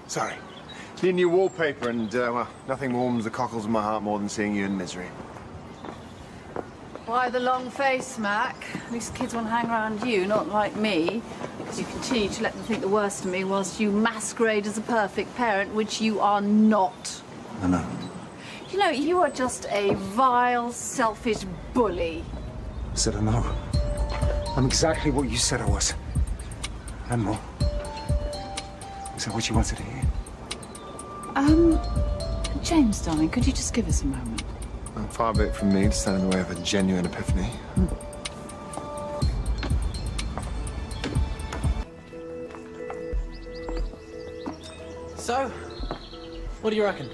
Sorry. Need new wallpaper and, well, nothing warms the cockles of my heart more than seeing you in misery. Why the long face, Mac? At least kids want to hang around you, not like me. Because you continue to let them think the worst of me whilst you masquerade as a perfect parent, which you are not. I know. You know, you are just a vile, selfish bully. I said I know. I'm exactly what you said I was. And more. Is that what you wanted to hear? James, darling, could you just give us a moment? Far be it from me to stand in the way of a genuine epiphany. So, what do you reckon?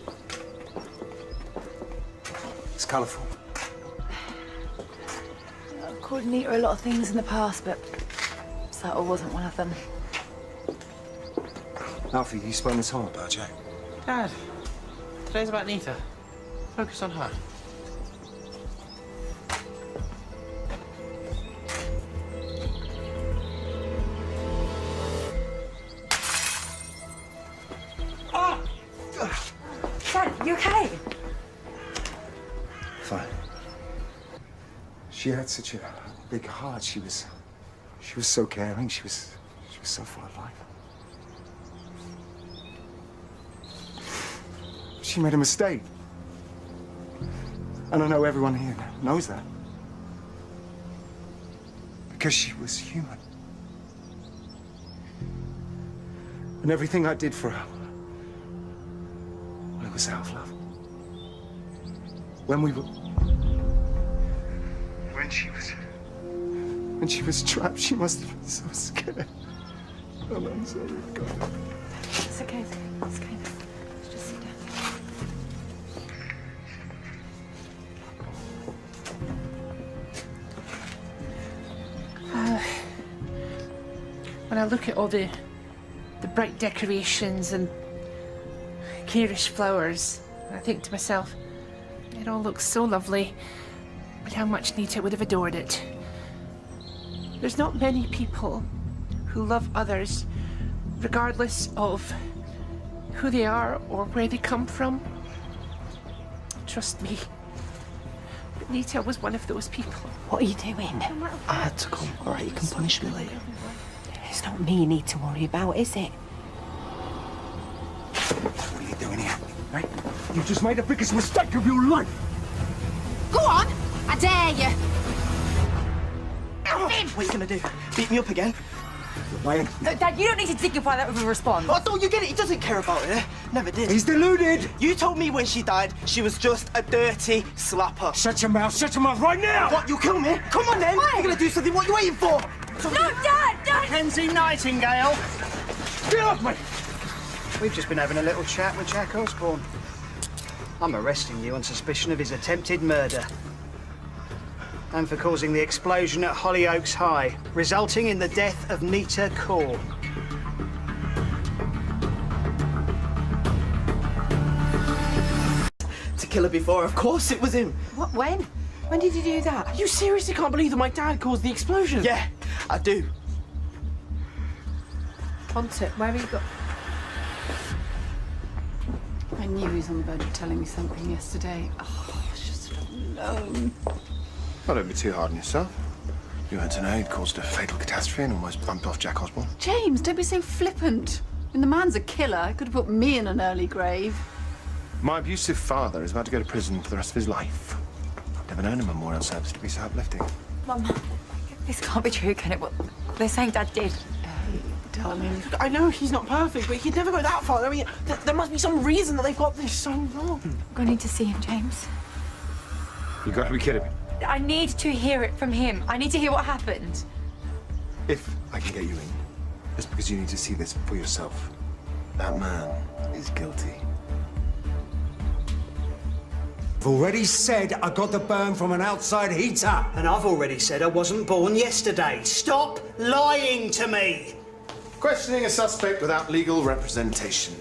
It's colourful. I've called Neeta a lot of things in the past, but subtle wasn't one of them. Alfie, you spun this whole about Jack. Dad, today's about Neeta. Focus on her. Dad, you okay? Fine. She had such a big heart. She was so caring. She was so full of life. She made a mistake. And I know everyone here knows that. Because she was human. And everything I did for her, well, it was out of love. When she was trapped, she must have been so scared. Oh, I'm sorry, God. It's okay, it's okay. Let's just sit down. When I look at all the bright decorations and garish flowers, I think to myself, it all looks so lovely, but how much Neeta would have adored it. There's not many people who love others, regardless of who they are or where they come from. Trust me. But Neeta was one of those people. What are you doing? I had to come. All right, you can punish me later. It's not me you need to worry about, is it? What are you doing here, right? You just made the biggest mistake of your life! Go on! I dare you! What are you gonna do? Beat me up again? Ryan. Dad, you don't need to dignify that with a response. Oh, don't you get it? He doesn't care about her. Never did. He's deluded! You told me when she died she was just a dirty slapper. Shut your mouth right now! What, you kill me? Come on then! You're gonna do something. What are you waiting for? No, Dad! Dad! Mackenzie Nightingale! Get off me! We've just been having a little chat with Jack Osborne. I'm arresting you on suspicion of his attempted murder. And for causing the explosion at Hollyoaks High, resulting in the death of Neeta Kaur. To kill her before, of course it was him. What, when? When did you do that? You seriously can't believe that my dad caused the explosion? Yeah, I do. Pontet, where have you got... I knew he was on the verge of telling me something yesterday. Oh, I should have known. Well, don't be too hard on yourself. You weren't to know he'd caused a fatal catastrophe and almost bumped off Jack Osborne. James, don't be so flippant. I mean, the man's a killer. He could have put me in an early grave. My abusive father is about to go to prison for the rest of his life. I've never known a memorial service to be so uplifting. Mum, this can't be true, can it? What they're saying Dad did. Darling. I know he's not perfect, but he'd never go that far. I mean, there must be some reason that they've got this so wrong. I'm going to need to see him, James. You gotta be kidding me. I need to hear it from him. I need to hear what happened. If I can get you in, it's because you need to see this for yourself. That man is guilty. I've already said I got the burn from an outside heater. And I've already said I wasn't born yesterday. Stop lying to me! Questioning a suspect without legal representation.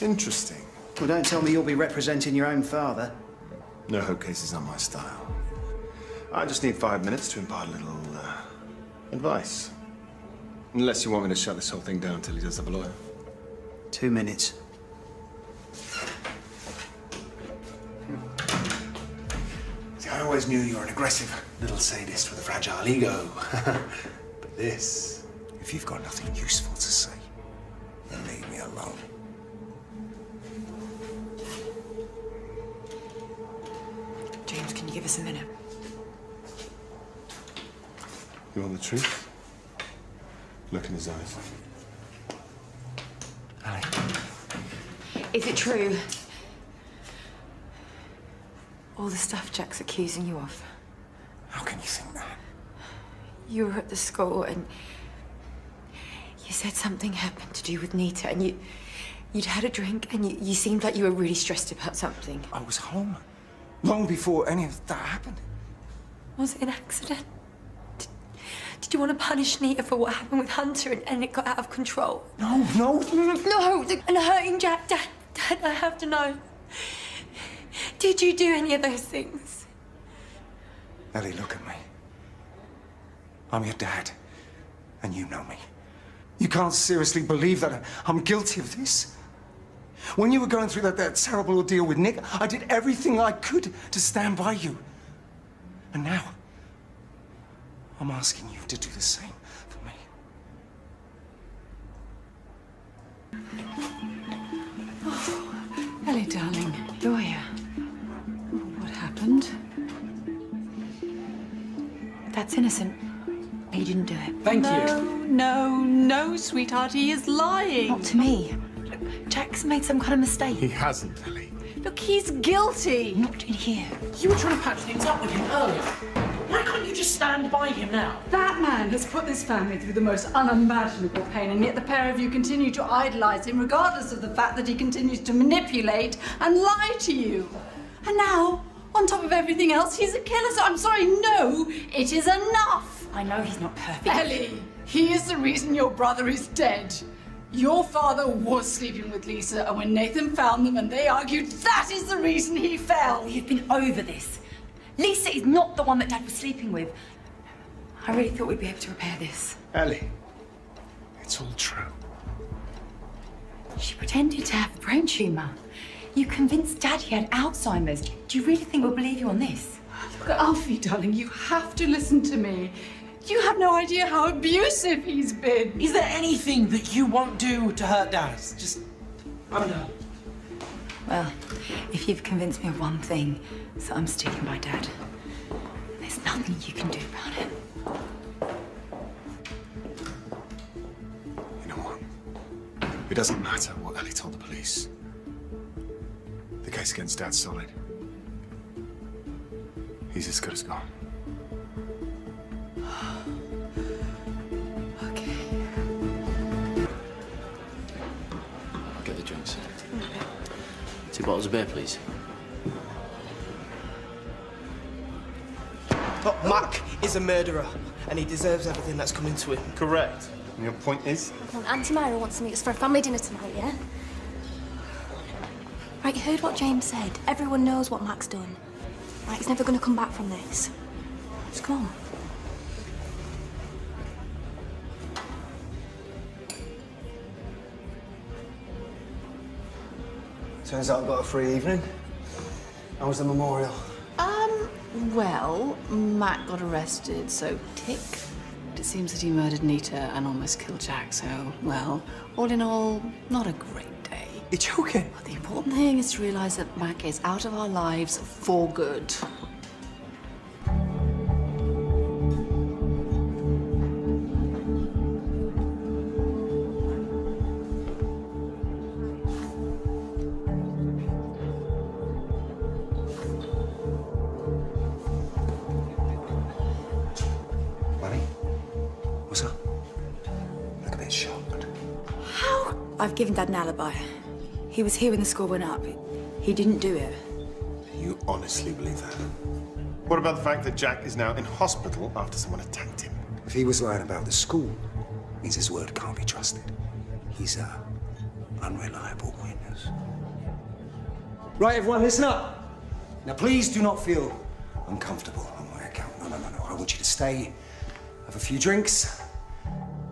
Interesting. Well, don't tell me you'll be representing your own father. No hope case is not my style. I just need 5 minutes to impart a little, advice. Unless you want me to shut this whole thing down until he does have a lawyer. 2 minutes. See, I always knew you were an aggressive little sadist with a fragile ego. But this... If you've got nothing useful to say, then leave me alone. James, can you give us a minute? You want the truth? Look in his eyes. Ali, Is it true? All the stuff Jack's accusing you of. how can you think that? You were at the school and you said something happened to do with Neeta and you'd had a drink and you seemed like you were really stressed about something. I was home long before any of that happened. Was it an accident? Did you want to punish Neeta for what happened with Hunter and it got out of control? No. No, and hurting Jack. Dad, I have to know. Did you do any of those things? Ellie, look at me. I'm your dad, and you know me. You can't seriously believe that I'm guilty of this. When you were going through that terrible ordeal with Nick, I did everything I could to stand by you. And now, I'm asking you to do the same for me. Ellie, darling, who are you? What happened? That's innocent. He didn't do it. Thank you. No, sweetheart, he is lying. Not to me. Jack's made some kind of mistake. He hasn't, Ellie. Look, he's guilty. Not in here. You were trying to patch things up with him earlier. Why can't you just stand by him now? That man has put this family through the most unimaginable pain, and yet the pair of you continue to idolize him, regardless of the fact that he continues to manipulate and lie to you. And now, on top of everything else, he's a killer. So I'm sorry, no, it is enough. I know he's not perfect. Ellie, he is the reason your brother is dead. Your father was sleeping with Lisa, and when Nathan found them and they argued, that is the reason he fell. We've been over this. Lisa is not the one that Dad was sleeping with. I really thought we'd be able to repair this. Ellie, it's all true. She pretended to have a brain tumour. You convinced Dad he had Alzheimer's. Do you really think we'll believe you on this? Look, Alfie, darling, you have to listen to me. You have no idea how abusive he's been. Is there anything that you won't do to hurt Dad? Just, I don't know. Well, if you've convinced me of one thing, so I'm sticking by Dad. There's nothing you can do about it. You know what? It doesn't matter what Ellie told the police. The case against Dad's solid. He's as good as gone. Okay. I'll get the drinks. 2 bottles of beer, please. Oh, Mac is a murderer, and he deserves everything that's coming to him. Correct. And your point is? Come on, Auntie Myra wants to meet us for a family dinner tonight, yeah? Right, you heard what James said. Everyone knows what Mac's done. Right, he's never going to come back from this. Just come on. Turns out I got a free evening. How was the memorial? Well, Matt got arrested, so tick. But it seems that he murdered Neeta and almost killed Jack, so, well, all in all, not a great day. You're joking? But the important thing is to realize that Mac is out of our lives for good. What's up? Look a bit shocked. How? I've given Dad an alibi. He was here when the score went up. He didn't do it. You honestly believe that? What about the fact that Jack is now in hospital after someone attacked him? If he was lying about the school, means his word can't be trusted. He's a unreliable witness. Right, everyone, listen up. Now, please do not feel uncomfortable on my account. No. I want you to stay, have a few drinks,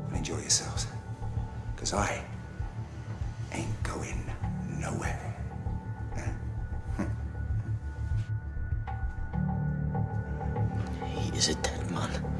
and enjoy yourselves. Because I ain't going nowhere. He is a dead man.